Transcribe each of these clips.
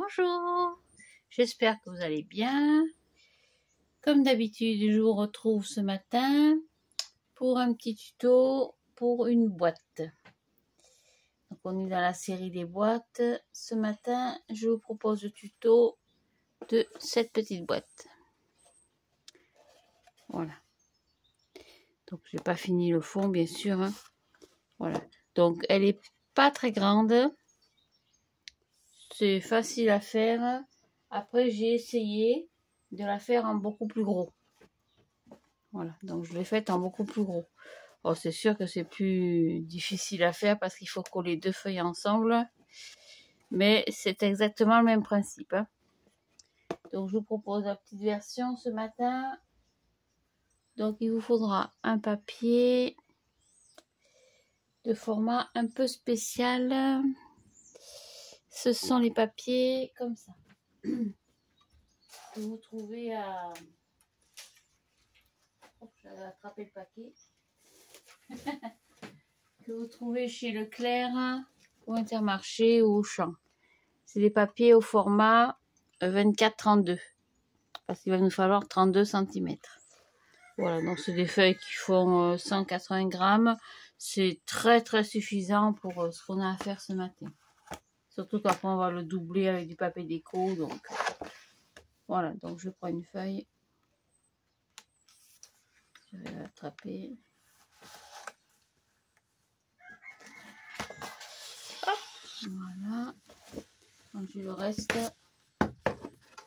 Bonjour, j'espère que vous allez bien. Comme d'habitude, je vous retrouve ce matin pour un petit tuto pour une boîte. Donc on est dans la série des boîtes. Ce matin, je vous propose le tuto de cette petite boîte. Voilà. Donc j'ai pas fini le fond bien sûr. Hein. Voilà. Donc elle est pas très grande. C'est facile à faire. Après j'ai essayé de la faire en beaucoup plus gros. Voilà, donc je l'ai faite en beaucoup plus gros. Oh, c'est sûr que c'est plus difficile à faire parce qu'il faut coller deux feuilles ensemble. Mais c'est exactement le même principe. Hein. Donc je vous propose la petite version ce matin. Donc il vous faudra un papier de format un peu spécial. Ce sont les papiers comme ça. Que vous trouvez à... Oh, j'avais attrapé le paquet. Que vous trouvez chez Leclerc, au Intermarché ou au Champ. C'est des papiers au format 24-32. Parce qu'il va nous falloir 32 cm. Voilà, donc c'est des feuilles qui font 180 grammes. C'est très très suffisant pour ce qu'on a à faire ce matin. Surtout qu'après on va le doubler avec du papier déco. Donc voilà, donc je prends une feuille. Je vais l'attraper. Voilà. Quand j'ai le reste,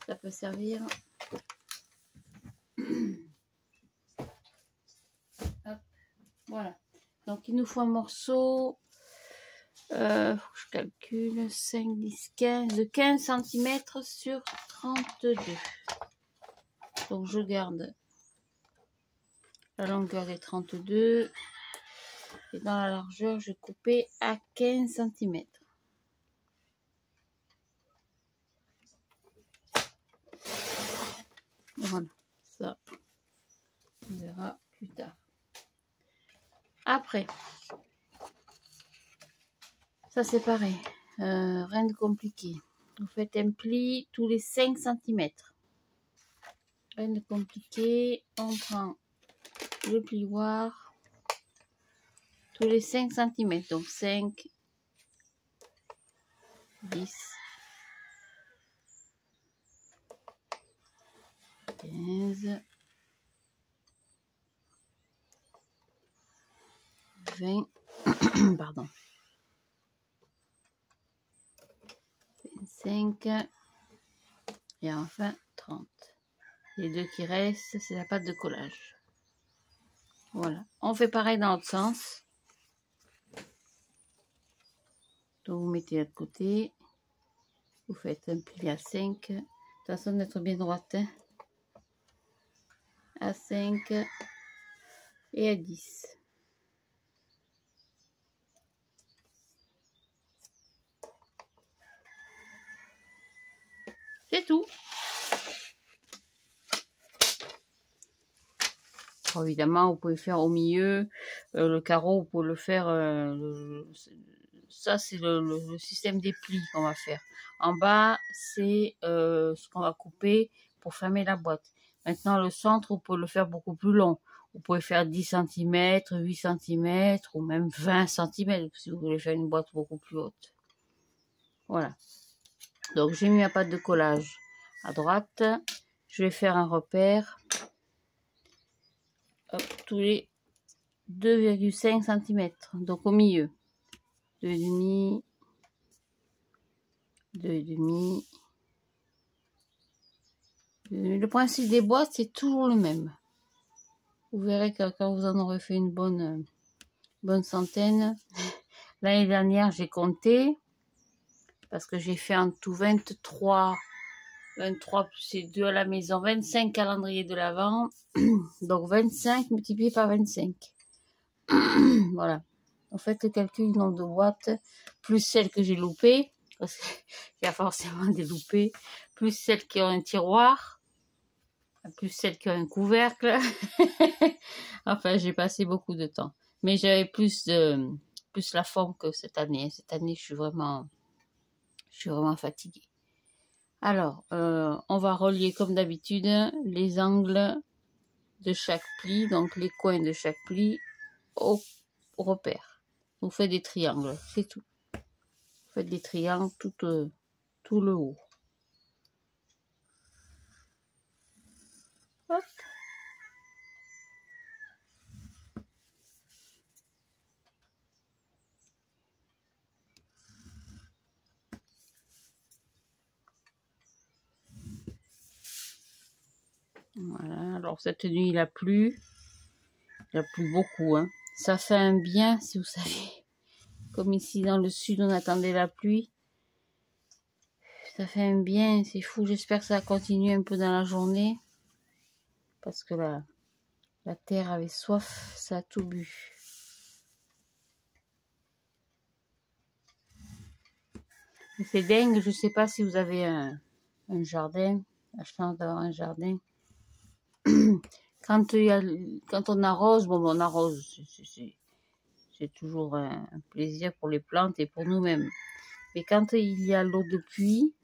ça peut servir. Hop. Voilà. Donc il nous faut un morceau, je calcule, 5, 10, 15, de 15 cm sur 32. Donc je garde la longueur des 32 et dans la largeur je vais couper à 15 cm. Voilà, ça on verra plus tard. Après, ça c'est pareil, rien de compliqué. Vous faites un pli tous les 5 cm. Rien de compliqué, on prend le plioir tous les 5 cm. Donc 5, 10, 15, 20, pardon, 25 et enfin 30. Les deux qui restent, c'est la pâte de collage. Voilà, on fait pareil dans l'autre sens. Donc vous mettez de côté, vous faites un pli à 5, de toute façon d'être bien droite, hein. À 5 et à 10. C'est tout. Alors, évidemment, vous pouvez faire au milieu, le carreau, vous pouvez le faire, ça c'est le système des plis qu'on va faire. En bas, c'est ce qu'on va couper pour fermer la boîte. Maintenant, le centre, vous pouvez le faire beaucoup plus long. Vous pouvez faire 10 cm, 8 cm ou même 20 cm si vous voulez faire une boîte beaucoup plus haute. Voilà. Donc, j'ai mis ma pâte de collage à droite. Je vais faire un repère. Hop, tous les 2,5 cm. Donc, au milieu. 2,5. 2,5. Le principe des boîtes, c'est toujours le même. Vous verrez que quand vous en aurez fait une bonne centaine. L'année dernière, j'ai compté. Parce que j'ai fait en tout 23 plus ces 2 à la maison. 25 calendriers de l'Avent. Donc 25 multiplié par 25. Voilà. En fait, le calcul du nombre de boîtes, plus celles que j'ai loupées. Parce qu'il y a forcément des loupées. Plus celles qui ont un tiroir. Plus celles qui ont un couvercle. Enfin, j'ai passé beaucoup de temps. Mais j'avais plus la forme que cette année. Cette année, je suis vraiment fatiguée. Alors, on va relier comme d'habitude les angles de chaque pli, donc les coins de chaque pli au repère. Vous faites des triangles, c'est tout. Vous faites des triangles tout le haut. Hop. Voilà, alors cette nuit il a plu beaucoup, hein. Ça fait un bien, si vous savez, comme ici dans le sud on attendait la pluie. Ça fait un bien, c'est fou, j'espère que ça va continuer un peu dans la journée. Parce que la terre avait soif, ça a tout bu. C'est dingue, je sais pas si vous avez un jardin, la chance d'avoir un jardin. Quand on arrose, bon, on arrose, c'est toujours un plaisir pour les plantes et pour nous-mêmes. Mais quand il y a l'eau de pluie,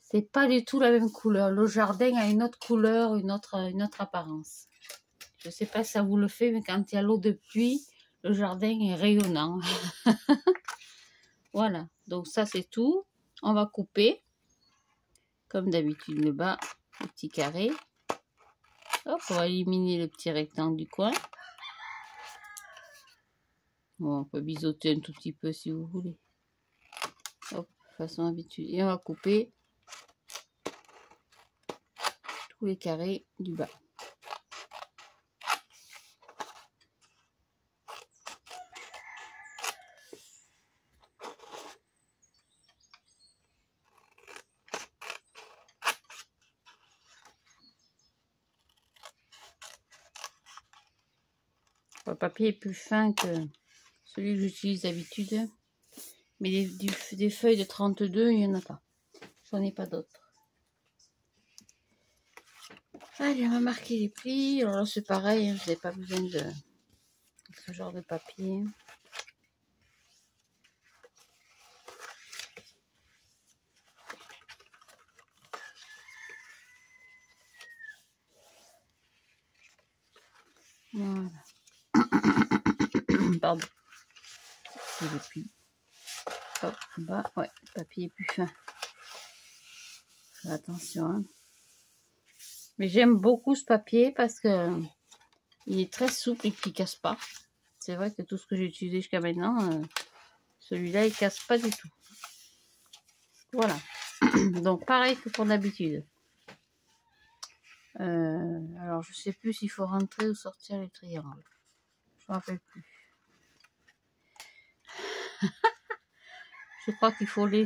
c'est pas du tout la même couleur. Le jardin a une autre couleur, une autre apparence. Je sais pas si ça vous le fait, mais quand il y a l'eau de pluie, le jardin est rayonnant. Voilà, donc ça c'est tout. On va couper, comme d'habitude, le bas, le petit carré. Hop, on va éliminer le petit rectangle du coin. Bon, on peut biseauter un tout petit peu si vous voulez. Hop, façon habituelle. Et on va couper tous les carrés du bas. Le papier est plus fin que celui que j'utilise d'habitude. Mais des feuilles de 32, il n'y en a pas. J'en ai pas d'autres. Allez, on va marquer les plis. Alors là, c'est pareil, hein, vous n'avez pas besoin de ce genre de papier. Voilà. Pardon. C'est le pli. Hop, en bas. Ouais, le papier est plus fin. Faites attention, hein. Mais j'aime beaucoup ce papier parce que il est très souple et qu'il ne casse pas. C'est vrai que tout ce que j'ai utilisé jusqu'à maintenant, celui-là, il ne casse pas du tout. Voilà. Donc, pareil que pour d'habitude. Alors, je sais plus s'il faut rentrer ou sortir les triangles. Je ne me rappelle plus. Je crois qu'il faut les...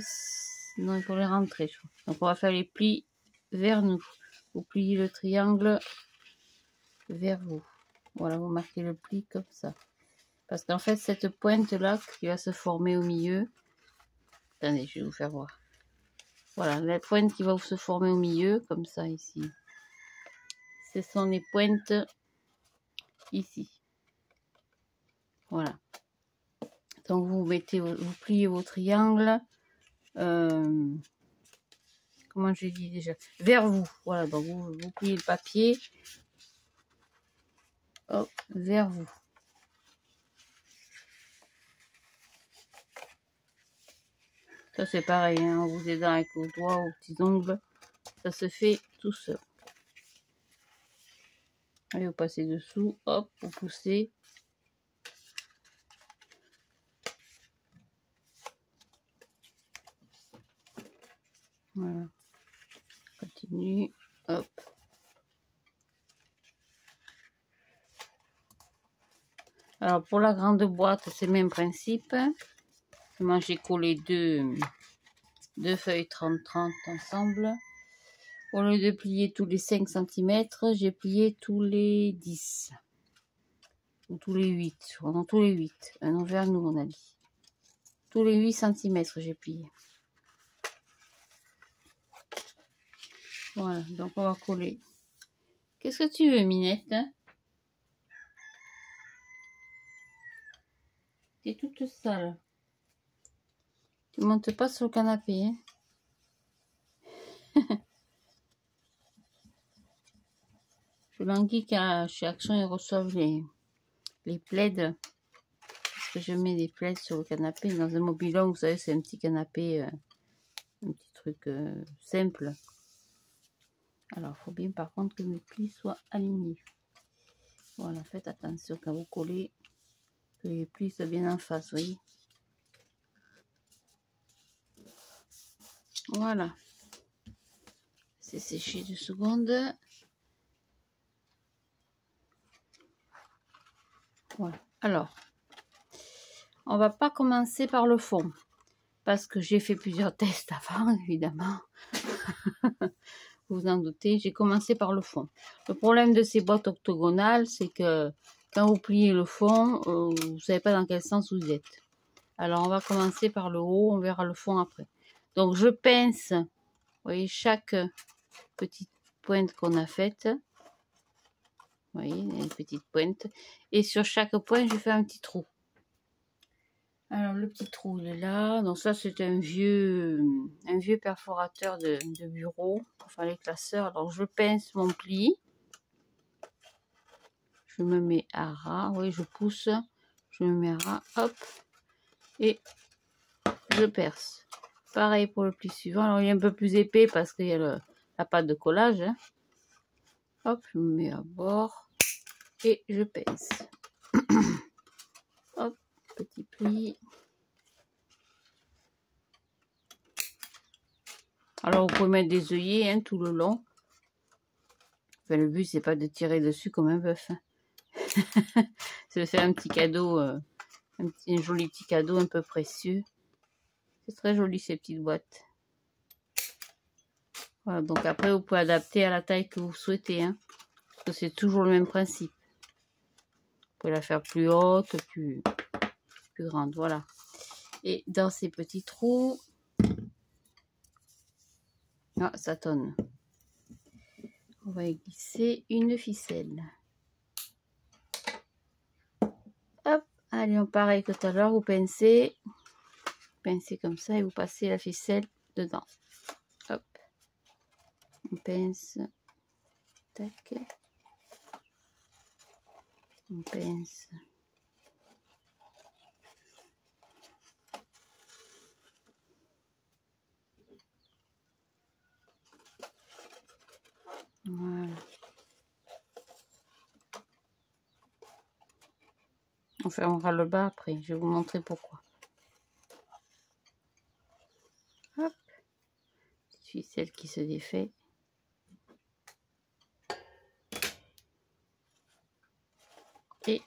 Non, il faut les rentrer, je crois. Donc, on va faire les plis vers nous. Vous pliez le triangle vers vous. Voilà, vous marquez le pli comme ça. Parce qu'en fait, cette pointe-là qui va se former au milieu... Attendez, je vais vous faire voir. Voilà, la pointe qui va se former au milieu, comme ça, ici. Ce sont les pointes ici. Voilà. Donc, vous pliez vos triangles. Comment j'ai dit déjà? Vers vous. Voilà, donc vous pliez le papier. Hop, vers vous. Ça, c'est pareil, hein, en vous aidant avec vos doigts, aux petits ongles. Ça se fait tout seul. Allez, vous passez dessous. Hop, vous poussez. Voilà. Continue. Hop. Alors, pour la grande boîte, c'est le même principe. Moi, j'ai collé deux feuilles 30-30 ensemble. Au lieu de plier tous les 5 cm, j'ai plié tous les 10. Ou tous les 8. Non, tous les 8. Non, vers nous, on a dit. Tous les 8 cm, j'ai plié. Voilà, donc on va coller. Qu'est-ce que tu veux, Minette? T'es toute sale. Tu montes pas sur le canapé, hein? Bangui chez Action, ils reçoivent les plaids. Parce que je mets des plaids sur le canapé. Dans un mobil-home, vous savez, c'est un petit canapé, un petit truc simple. Alors, il faut bien par contre que mes plis soient alignés. Voilà, faites attention quand vous collez, que les plis soient bien en face, vous voyez. Voilà. C'est séché 2 secondes. Voilà. Alors, on va pas commencer par le fond. Parce que j'ai fait plusieurs tests avant, évidemment. Vous en doutez, j'ai commencé par le fond. Le problème de ces boîtes octogonales, c'est que quand vous pliez le fond, vous ne savez pas dans quel sens vous êtes. Alors, on va commencer par le haut, on verra le fond après. Donc, je pince, vous voyez, chaque petite pointe qu'on a faite. Vous voyez, une petite pointe. Et sur chaque pointe, je fais un petit trou. Alors, le petit trou, il est là. Donc, ça, c'est un vieux perforateur de bureau pour faire les classeurs. Alors, je pince mon pli. Je me mets à ras. Oui, je pousse. Je me mets à ras. Hop. Et je perce. Pareil pour le pli suivant. Alors, il est un peu plus épais parce qu'il y a la pâte de collage. Hein. Hop, je me mets à bord. Et je pince. Hop, petit pli. Alors, vous pouvez mettre des œillets hein, tout le long. Enfin, le but, c'est pas de tirer dessus comme un bœuf. Hein. C'est de faire un petit cadeau, un joli petit cadeau un peu précieux. C'est très joli ces petites boîtes. Voilà, donc après, vous pouvez adapter à la taille que vous souhaitez. Hein, parce que c'est toujours le même principe. Vous pouvez la faire plus haute, plus grande. Voilà. Et dans ces petits trous... Ah, ça tonne. On va y glisser une ficelle. Hop, allez, on pareil que tout à l'heure, vous pincez comme ça et vous passez la ficelle dedans. Hop, on pince, tac, on pince. Voilà. On fermera le bas après, je vais vous montrer pourquoi. Hop, petite ficelle qui se défait. Et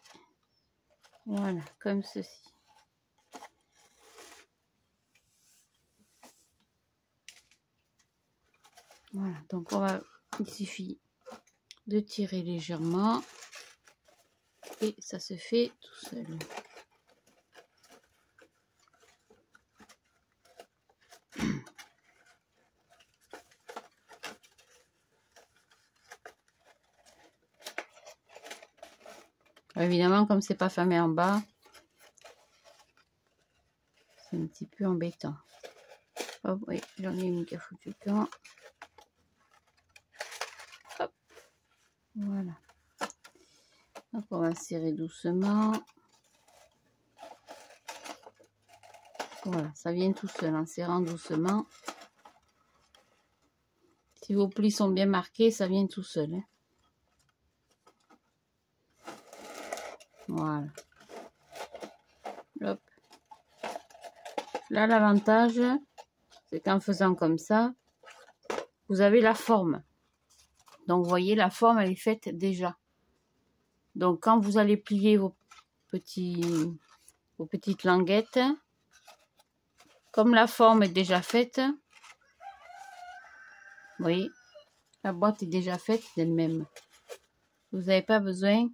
voilà, comme ceci. Voilà, donc il suffit de tirer légèrement et ça se fait tout seul. Évidemment, comme c'est pas fermé en bas, c'est un petit peu embêtant. Hop, oui, j'en ai une qui a foutu le camp. Hop, voilà. Donc on va serrer doucement. Voilà, ça vient tout seul en serrant doucement. Si vos plis sont bien marqués, ça vient tout seul. Hein. Voilà. Hop. Là, l'avantage, c'est qu'en faisant comme ça, vous avez la forme. Donc, vous voyez, la forme, elle est faite déjà. Donc, quand vous allez plier vos petites languettes, comme la forme est déjà faite, vous voyez, la boîte est déjà faite d'elle-même. Vous n'avez pas besoin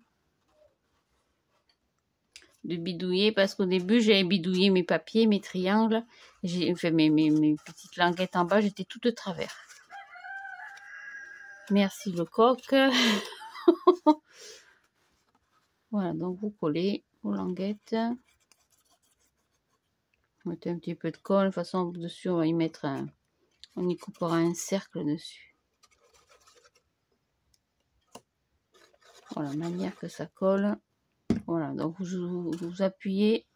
de bidouiller parce qu'au début, j'avais bidouillé mes papiers, mes triangles. J'ai fait mes petites languettes en bas, j'étais toute de travers. Merci le coq. Voilà, donc vous collez vos languettes. Vous mettez un petit peu de colle. De toute façon, dessus, on va y mettre on y coupera un cercle dessus. Voilà, de manière que ça colle. Voilà, donc vous appuyez.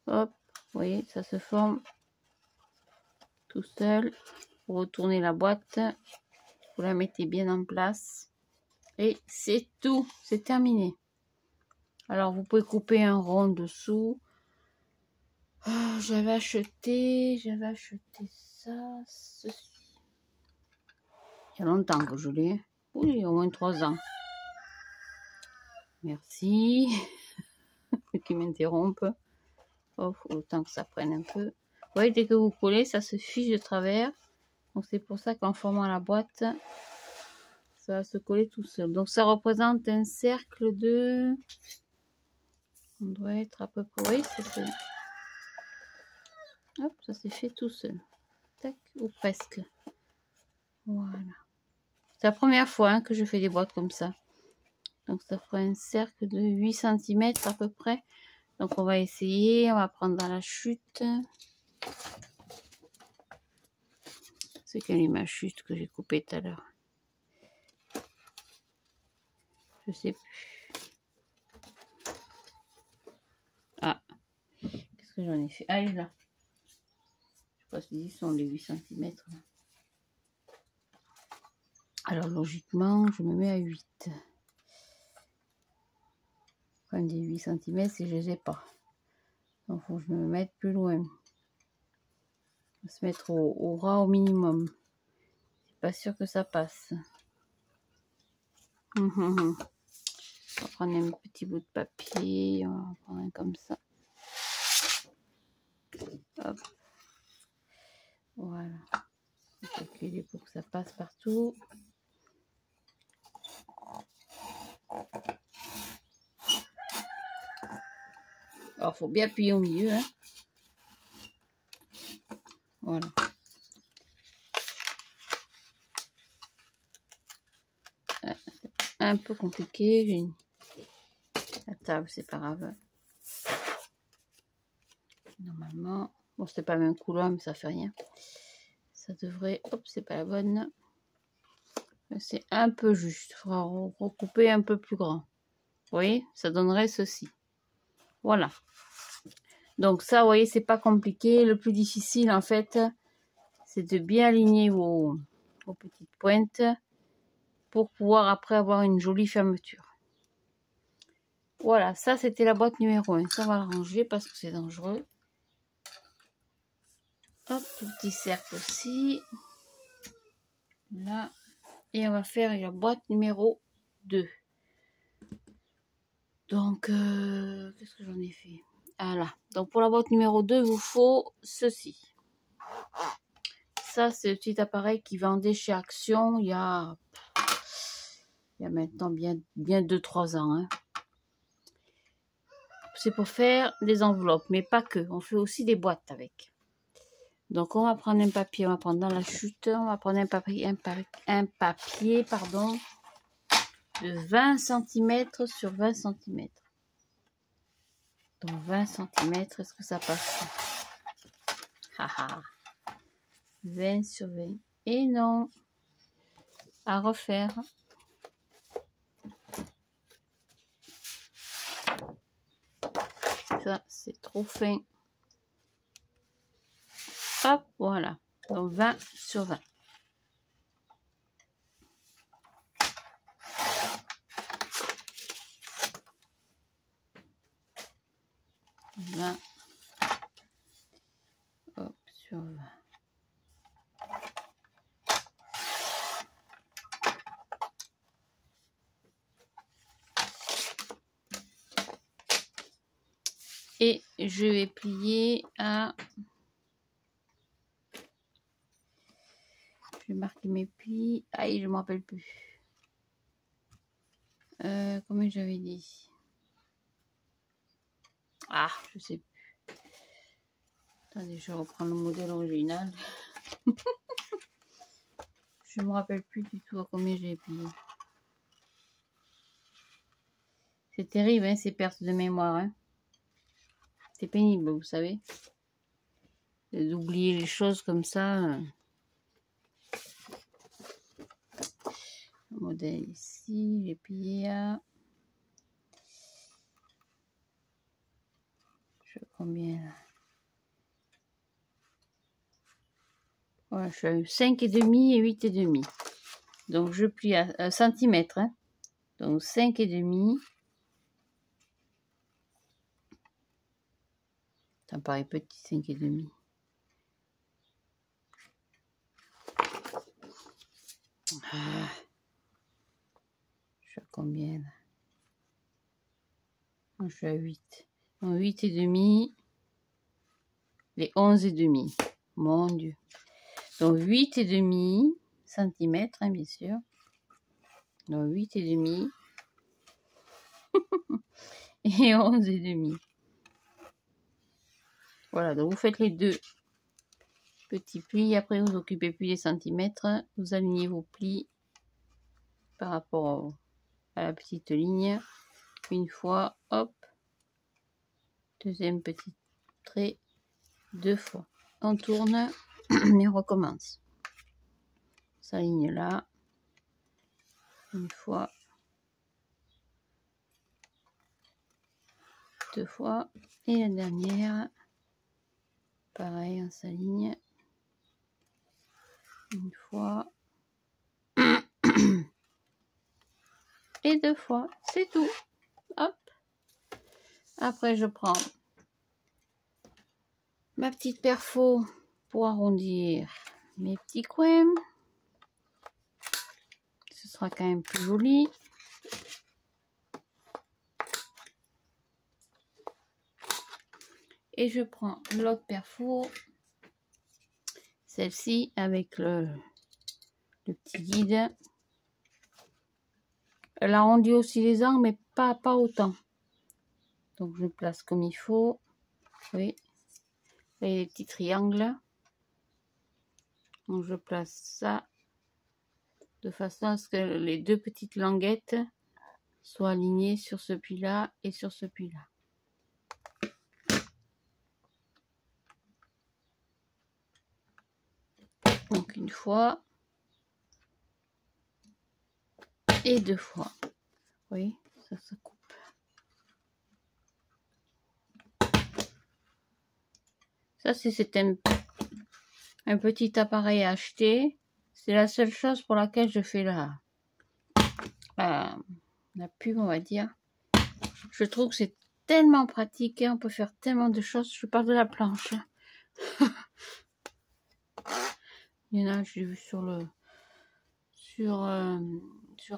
Hop, vous voyez, ça se forme tout seul. Vous retournez la boîte. Vous la mettez bien en place. Et c'est tout, c'est terminé. Alors, vous pouvez couper un rond dessous. J'avais acheté ça, ceci. Il y a longtemps que je l'ai. Oui, au moins 3 ans. Merci. Qui m'interrompt. Oh, autant que ça prenne un peu. Vous voyez, dès que vous collez, ça se fiche de travers. Donc, c'est pour ça qu'en formant la boîte, ça va se coller tout seul. Donc, ça représente un cercle de... On doit être à peu près... Oui, c'est ça. Hop, ça s'est fait tout seul. Tac, ou presque. Voilà. C'est la première fois hein, que je fais des boîtes comme ça. Donc ça fera un cercle de 8 cm à peu près. Donc on va essayer, on va prendre dans la chute. C'est quelle est ma chute que j'ai coupée tout à l'heure? Je sais plus. Ah, qu'est-ce que j'en ai fait? Ah, elle est là. Je sais pas si sont les 8 cm. Alors logiquement, je me mets à 8. Quand on dit 8 cm, c'est que je les ai pas. Donc il faut que je me mette plus loin. On va se mettre au ras au minimum. C'est pas sûr que ça passe. On va prendre un petit bout de papier. On va prendre un comme ça. Hop. Voilà. On va calculer pour que ça passe partout. Alors, faut bien appuyer au milieu. Hein. Voilà. Un peu compliqué. La table, c'est pas grave. Normalement, bon, c'est pas la même couleur, mais ça fait rien. Ça devrait... Hop, c'est pas la bonne. C'est un peu juste. Il faudra recouper un peu plus grand. Vous voyez, ça donnerait ceci. Voilà. Donc ça, vous voyez, c'est pas compliqué. Le plus difficile, en fait, c'est de bien aligner vos petites pointes pour pouvoir après avoir une jolie fermeture. Voilà, ça, c'était la boîte numéro 1. Ça, on va le ranger parce que c'est dangereux. Hop, petit cercle aussi. Là. Et on va faire la boîte numéro 2. Donc, qu'est-ce que j'en ai fait? Ah là. Donc, pour la boîte numéro 2, il vous faut ceci. Ça, c'est le petit appareil qui vendait chez Action il y a maintenant bien 2-3 ans. Hein. C'est pour faire des enveloppes, mais pas que. On fait aussi des boîtes avec. Donc, on va prendre un papier, on va prendre dans la chute, on va prendre un papier pardon, de 20 cm sur 20 cm. Donc, 20 cm, est-ce que ça passe? Haha. 20 sur 20. Et non. À refaire. Ça, c'est trop fin. Hop, voilà. Donc 20 sur 20. Hop, sur 20. Et je vais plier à... Je vais marquer mes plis. Aïe, je ne me rappelle plus. Combien j'avais dit? Ah, je sais plus. Attendez, je reprends le modèle original. Je ne me rappelle plus du tout à combien j'ai plié. C'est terrible, hein, ces pertes de mémoire. Hein. C'est pénible, vous savez. D'oublier les choses comme ça. modèle ici, j'ai plié à... Je sais combien là? Voilà, je suis à 5,5 et 8,5. Donc je plie à centimètre. Hein. Donc 5,5. Ça me paraît petit, 5,5. Ah. Je suis à combien là? Je suis à 8. Donc 8,5. Les 11,5. Mon Dieu. Donc 8,5 centimètres, hein, bien sûr. Donc 8,5 et 11,5. Voilà, donc vous faites les deux petits plis. Après, vous occupez plus les centimètres. Vous alignez vos plis par rapport à la petite ligne. Une fois, hop. Deuxième petit trait. 2 fois. On tourne et on recommence. On s'aligne là. Une fois. 2 fois. Et la dernière. Pareil, on s'aligne. Une fois. Et 2 fois. C'est tout. Hop. Après, je prends ma petite perfo pour arrondir mes petits coins. Ce sera quand même plus joli. Et je prends l'autre perfo. Celle-ci avec le petit guide. Elle arrondit aussi les angles, mais pas autant. Donc je place comme il faut. Oui. Et les petits triangles. Donc je place ça de façon à ce que les deux petites languettes soient alignées sur ce pli-là et sur ce pli-là. Donc une fois et 2 fois. Oui, ça se coupe. Ça, c'est un petit appareil à acheter. C'est la seule chose pour laquelle je fais la pub, on va dire. Je trouve que c'est tellement pratique, hein, on peut faire tellement de choses. Je parle de la planche. Il y en a, j'ai vu sur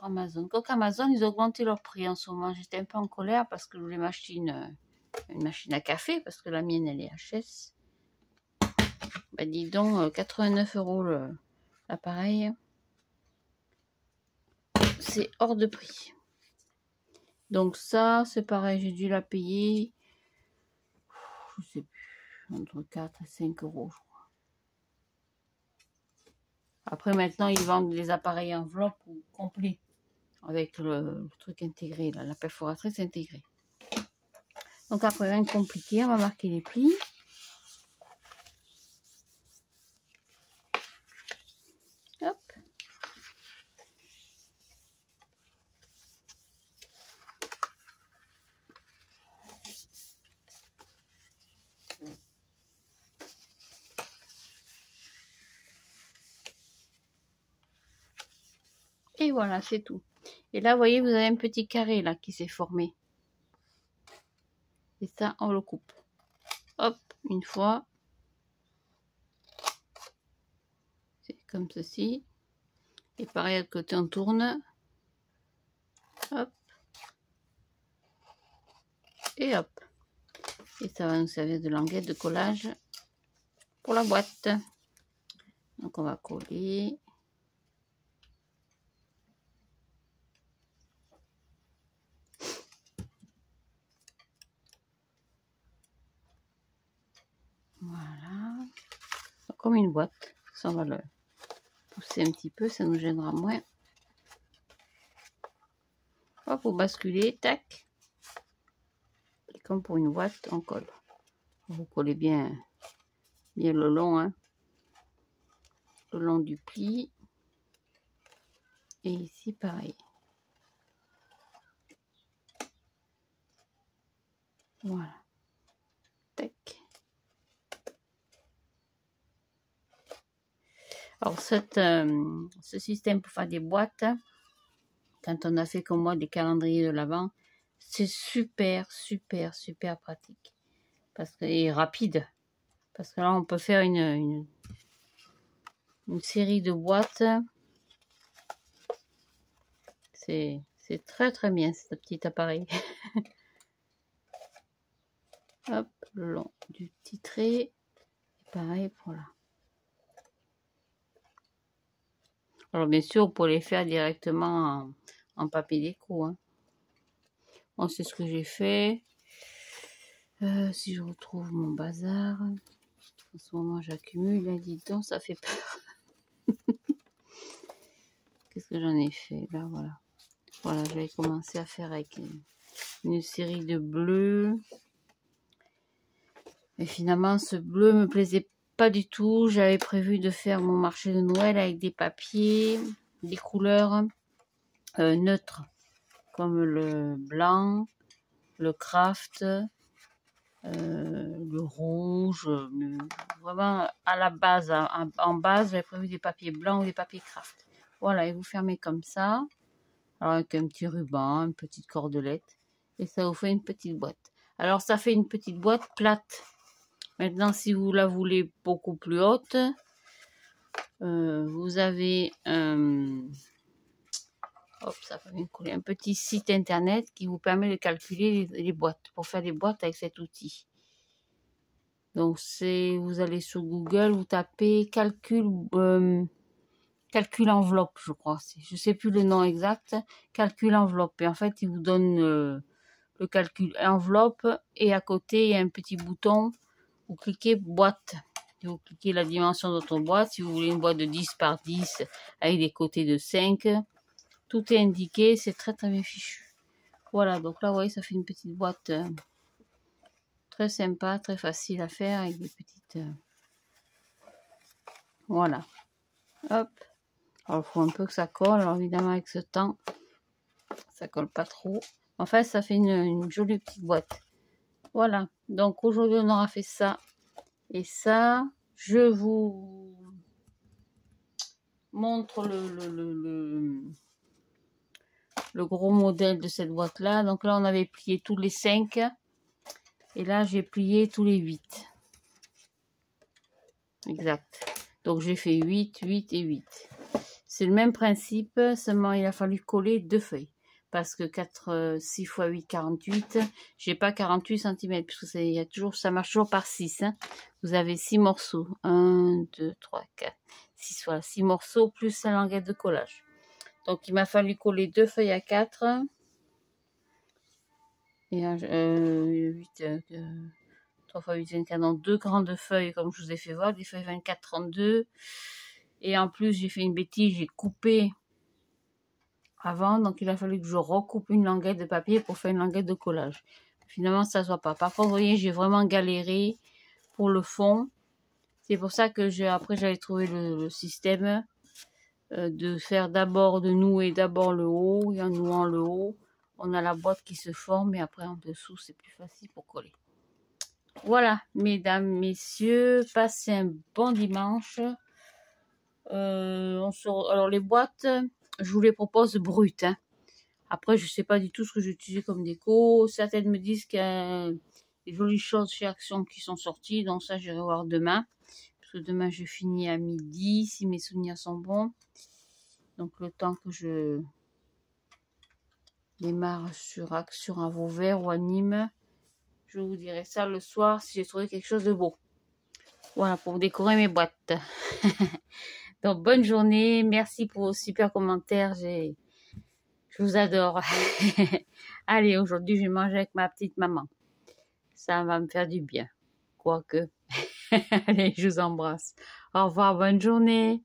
Amazon. Donc Amazon, ils ont augmenté leur prix en ce moment. J'étais un peu en colère parce que je voulais m'acheter une machine à café parce que la mienne, elle est HS. Bah dis donc, 89 € l'appareil. C'est hors de prix. Donc ça, c'est pareil, j'ai dû la payer, je sais plus, entre 4 et 5 €, je crois. Après, maintenant, ils vendent les appareils enveloppe ou complets, avec le truc intégré, là, la perforatrice intégrée. Donc après, rien de compliqué, on va marquer les plis. Hop. Et voilà, c'est tout. Et là, vous voyez, vous avez un petit carré là qui s'est formé. Et ça, on le coupe. Hop, une fois. C'est comme ceci. Et pareil, à côté, on tourne. Hop. Et hop. Et ça va nous servir de languette de collage pour la boîte. Donc, on va coller. Voilà. Comme une boîte. Ça, on va le pousser un petit peu, ça nous gênera moins. Hop, vous basculez, tac. Et comme pour une boîte, on colle. Vous collez bien le long, hein, le long du pli. Et ici, pareil. Voilà. Tac. Alors, ce système pour faire des boîtes, quand on a fait comme moi des calendriers de l'Avent, c'est super, super, super pratique. Et rapide. Parce que là, on peut faire une série de boîtes. C'est très, très bien, ce petit appareil. Hop, le long du petit trait. Et pareil pour là. Alors, bien sûr, vous pouvez les faire directement en papier déco. Hein. Bon, c'est ce que j'ai fait. Si je retrouve mon bazar. En ce moment, j'accumule. Là, dis donc, ça fait peur. Qu'est-ce que j'en ai fait? Là, voilà. Voilà, j'avais commencé à faire avec une série de bleus. Et finalement, ce bleu me plaisait pas du tout. J'avais prévu de faire mon marché de Noël avec des papiers, des couleurs neutres, comme le blanc, le craft, le rouge. Vraiment, à la base, en base, j'avais prévu des papiers blancs ou des papiers craft. Voilà, et vous fermez comme ça. Alors, avec un petit ruban, une petite cordelette. Et ça vous fait une petite boîte. Alors, ça fait une petite boîte plate. Maintenant, si vous la voulez beaucoup plus haute, vous avez un petit site internet qui vous permet de calculer les boîtes, pour faire des boîtes avec cet outil. Donc, vous allez sur Google, vous tapez calcul enveloppe, je crois. Je ne sais plus le nom exact. Calcul enveloppe. Et en fait, il vous donne le calcul enveloppe. Et à côté, il y a un petit bouton. Vous cliquez boîte. Vous cliquez la dimension de votre boîte. Si vous voulez une boîte de 10 par 10 avec des côtés de 5. Tout est indiqué. C'est très très bien fichu. Voilà. Donc là, vous voyez, ça fait une petite boîte très sympa, très facile à faire avec des petites... Voilà. Hop. Alors, il faut un peu que ça colle. Alors, évidemment, avec ce temps, ça colle pas trop. En fait, ça fait une jolie petite boîte. Voilà. Donc, aujourd'hui, on aura fait ça et ça. Je vous montre le gros modèle de cette boîte-là. Donc là, on avait plié tous les 5. Et là, j'ai plié tous les 8. Exact. Donc, j'ai fait 8, 8 et 8. C'est le même principe, seulement il a fallu coller 2 feuilles. Parce que 6 x 8, 48. J'ai pas 48 cm, puisque ça marche toujours par 6. Hein. Vous avez 6 morceaux. 1, 2, 3, 4, 6. Voilà, 6 morceaux plus la languette de collage. Donc il m'a fallu coller 2 feuilles à 4. Et 8, 3 x 8, 24. Donc 2 grandes feuilles, comme je vous ai fait voir. Des feuilles 24, 32. Et en plus, j'ai fait une bêtise, j'ai coupé avant. Donc, il a fallu que je recoupe une languette de papier pour faire une languette de collage. Finalement, ça ne se voit pas. Par contre, vous voyez, j'ai vraiment galéré pour le fond. C'est pour ça que après, j'avais trouvé le système de faire d'abord, de nouer d'abord le haut. Et en nouant le haut, on a la boîte qui se forme. Et après, en dessous, c'est plus facile pour coller. Voilà, mesdames, messieurs, passez un bon dimanche. Alors les boîtes, je vous les propose brutes. Hein. Après, je sais pas du tout ce que j'ai utilisé comme déco. Certaines me disent qu'il y a des jolies choses chez Action qui sont sorties. Donc ça, j'irai voir demain. Parce que demain, je finis à midi, si mes souvenirs sont bons. Donc le temps que je démarre sur Action à Vauvert ou à Nîmes, je vous dirai ça le soir si j'ai trouvé quelque chose de beau. Voilà, pour décorer mes boîtes. Donc, bonne journée. Merci pour vos super commentaires. Je vous adore. Allez, aujourd'hui, je vais manger avec ma petite maman. Ça va me faire du bien. Quoique. Allez, je vous embrasse. Au revoir, bonne journée.